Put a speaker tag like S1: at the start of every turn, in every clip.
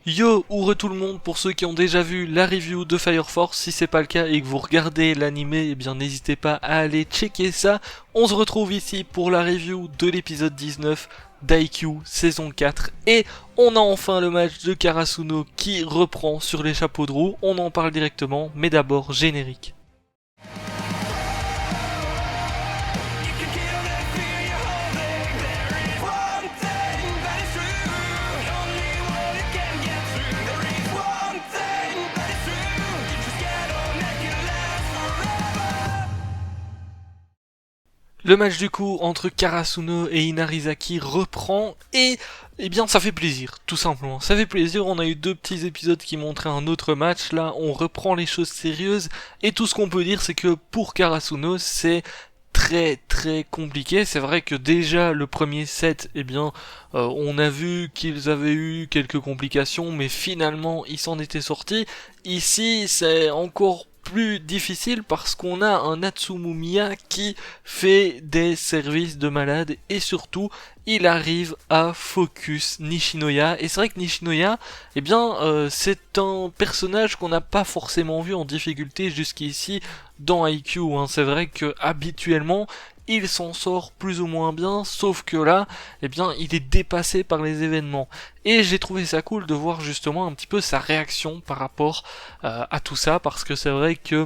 S1: Yo, ouvre tout le monde pour ceux qui ont déjà vu la review de Fire Force. Si c'est pas le cas et que vous regardez l'animé, eh bien n'hésitez pas à aller checker ça. On se retrouve ici pour la review de l'épisode 19 d'IQ saison 4 et on a enfin le match de Karasuno qui reprend sur les chapeaux de roue. On en parle directement, mais d'abord générique. Le match du coup entre Karasuno et Inarizaki reprend et eh bien ça fait plaisir, tout simplement. Ça fait plaisir, on a eu deux petits épisodes qui montraient un autre match, là on reprend les choses sérieuses et tout ce qu'on peut dire c'est que pour Karasuno c'est très compliqué. C'est vrai que déjà le premier set, eh bien on a vu qu'ils avaient eu quelques complications mais finalement ils s'en étaient sortis. Ici c'est encore plus difficile parce qu'on a un Natsumu Miya qui fait des services de malade et surtout il arrive à focus Nishinoya et c'est vrai que Nishinoya eh bien c'est un personnage qu'on n'a pas forcément vu en difficulté jusqu'ici dans IQ hein. C'est vrai que habituellement il s'en sort plus ou moins bien, sauf que là, eh bien, il est dépassé par les événements. Et j'ai trouvé ça cool de voir justement un petit peu sa réaction par rapport à tout ça, parce que c'est vrai que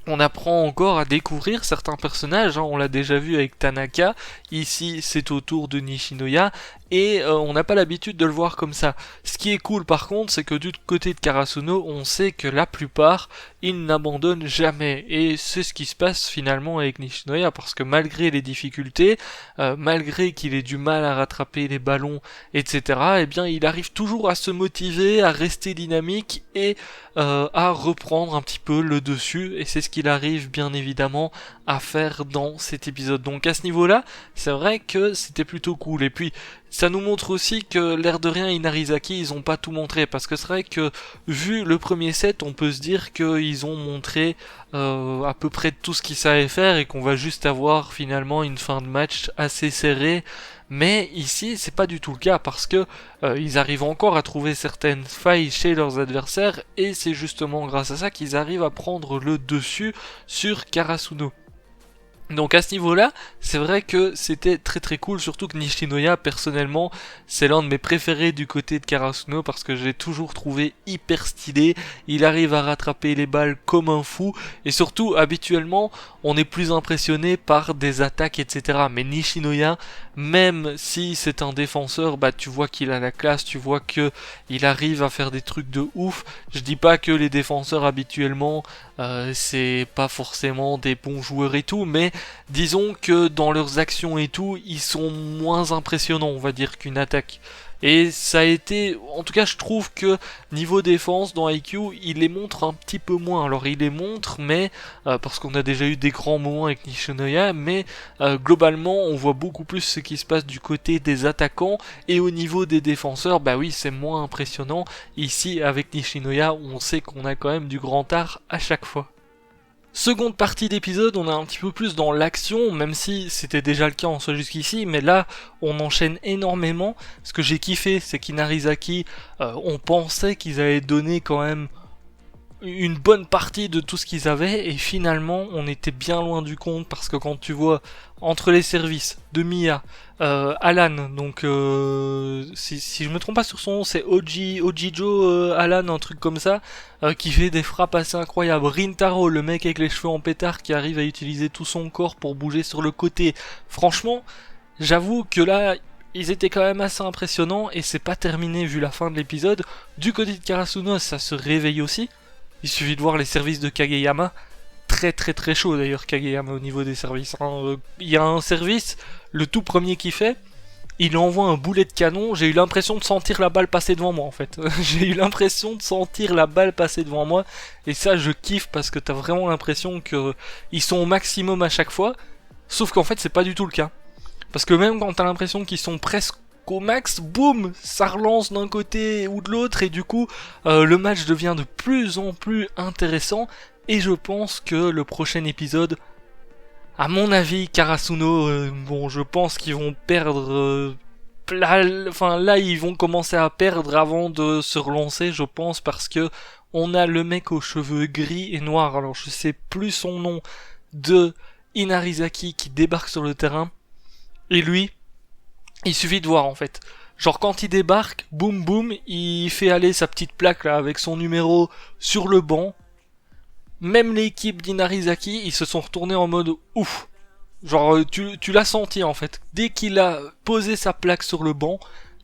S1: on apprend encore à découvrir certains personnages, hein. On l'a déjà vu avec Tanaka, ici c'est au tour de Nishinoya, et on n'a pas l'habitude de le voir comme ça. Ce qui est cool par contre, c'est que du côté de Karasuno, on sait que la plupart, ils n'abandonnent jamais, et c'est ce qui se passe finalement avec Nishinoya, parce que malgré les difficultés, malgré qu'il ait du mal à rattraper les ballons, etc., eh bien il arrive toujours à se motiver, à rester dynamique, et à reprendre un petit peu le dessus, et c'est ce qu'il arrive bien évidemment à faire dans cet épisode. Donc à ce niveau-là, c'est vrai que c'était plutôt cool. Et puis ça nous montre aussi que l'air de rien, Inarizaki, ils ont pas tout montré, parce que c'est vrai que vu le premier set, on peut se dire qu'ils ont montré à peu près tout ce qu'ils savaient faire et qu'on va juste avoir finalement une fin de match assez serrée. Mais ici, c'est pas du tout le cas parce que ils arrivent encore à trouver certaines failles chez leurs adversaires et c'est justement grâce à ça qu'ils arrivent à prendre le dessus sur Karasuno. Donc à ce niveau-là, c'est vrai que c'était très cool, surtout que Nishinoya, personnellement, c'est l'un de mes préférés du côté de Karasuno parce que je l'ai toujours trouvé hyper stylé, il arrive à rattraper les balles comme un fou, et surtout, habituellement, on est plus impressionné par des attaques, etc. Mais Nishinoya, même si c'est un défenseur, bah tu vois qu'il a la classe, tu vois que il arrive à faire des trucs de ouf. Je dis pas que les défenseurs habituellement, c'est pas forcément des bons joueurs et tout, mais disons que dans leurs actions et tout, ils sont moins impressionnants, on va dire, qu'une attaque. Et ça a été, en tout cas je trouve que niveau défense dans IQ, il les montre un petit peu moins. Alors il les montre, mais parce qu'on a déjà eu des grands moments avec Nishinoya, mais globalement on voit beaucoup plus ce qui se passe du côté des attaquants, et au niveau des défenseurs, bah oui c'est moins impressionnant. Ici avec Nishinoya, on sait qu'on a quand même du grand art à chaque fois. Seconde partie d'épisode, on est un petit peu plus dans l'action, même si c'était déjà le cas en soi jusqu'ici, mais là on enchaîne énormément. Ce que j'ai kiffé, c'est qu'Inarizaki, on pensait qu'ils avaient donné quand même une bonne partie de tout ce qu'ils avaient, et finalement on était bien loin du compte, parce que quand tu vois entre les services de Miya, Alan, donc si je me trompe pas sur son nom, c'est Ojijo Alan, un truc comme ça, qui fait des frappes assez incroyables. Rintaro, le mec avec les cheveux en pétard qui arrive à utiliser tout son corps pour bouger sur le côté. Franchement, j'avoue que là, ils étaient quand même assez impressionnants, et c'est pas terminé vu la fin de l'épisode. Du côté de Karasuno, ça se réveille aussi. Il suffit de voir les services de Kageyama. Très chaud d'ailleurs Kageyama au niveau des services, hein. Il y a un service, le tout premier qu'il fait, il envoie un boulet de canon, j'ai eu l'impression de sentir la balle passer devant moi en fait. J'ai eu l'impression de sentir la balle passer devant moi, et ça je kiffe parce que t'as vraiment l'impression que ils sont au maximum à chaque fois, sauf qu'en fait c'est pas du tout le cas. Parce que même quand t'as l'impression qu'ils sont presque au max, boum, ça relance d'un côté ou de l'autre, et du coup le match devient de plus en plus intéressant, et je pense que le prochain épisode, à mon avis, Karasuno, bon, je pense qu'ils vont perdre là, ils vont commencer à perdre avant de se relancer, je pense, parce que on a le mec aux cheveux gris et noirs, alors je sais plus son nom, de Inarizaki qui débarque sur le terrain, et lui, il suffit de voir en fait. Genre quand il débarque, boum boum, il fait aller sa petite plaque là avec son numéro sur le banc. Même l'équipe d'Inarizaki, ils se sont retournés en mode ouf. Genre tu l'as senti en fait. Dès qu'il a posé sa plaque sur le banc,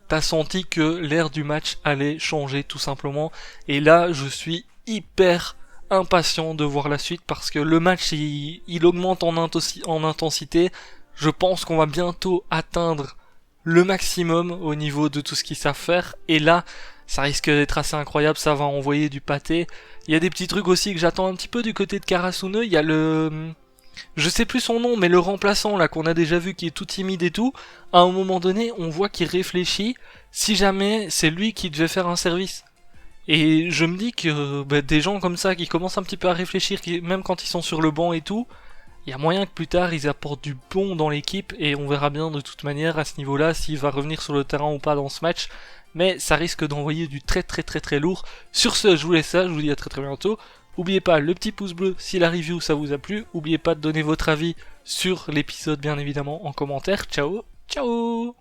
S1: t'as senti que l'air du match allait changer tout simplement. Et là, je suis hyper impatient de voir la suite parce que le match il augmente en intensité. Je pense qu'on va bientôt atteindre le maximum au niveau de tout ce qu'ils savent faire. Et là, ça risque d'être assez incroyable, ça va envoyer du pâté. Il y a des petits trucs aussi que j'attends un petit peu du côté de Karasuno. Il y a je sais plus son nom, mais le remplaçant là qu'on a déjà vu qui est tout timide et tout. À un moment donné, on voit qu'il réfléchit si jamais c'est lui qui devait faire un service. Et je me dis que des gens comme ça qui commencent un petit peu à réfléchir, même quand ils sont sur le banc et tout, il y a moyen que plus tard ils apportent du bon dans l'équipe et on verra bien de toute manière à ce niveau-là s'il va revenir sur le terrain ou pas dans ce match. Mais ça risque d'envoyer du très très très très lourd. Sur ce, je vous laisse ça, je vous dis à très très bientôt. N'oubliez pas le petit pouce bleu si la review ça vous a plu. N'oubliez pas de donner votre avis sur l'épisode bien évidemment en commentaire. Ciao, ciao.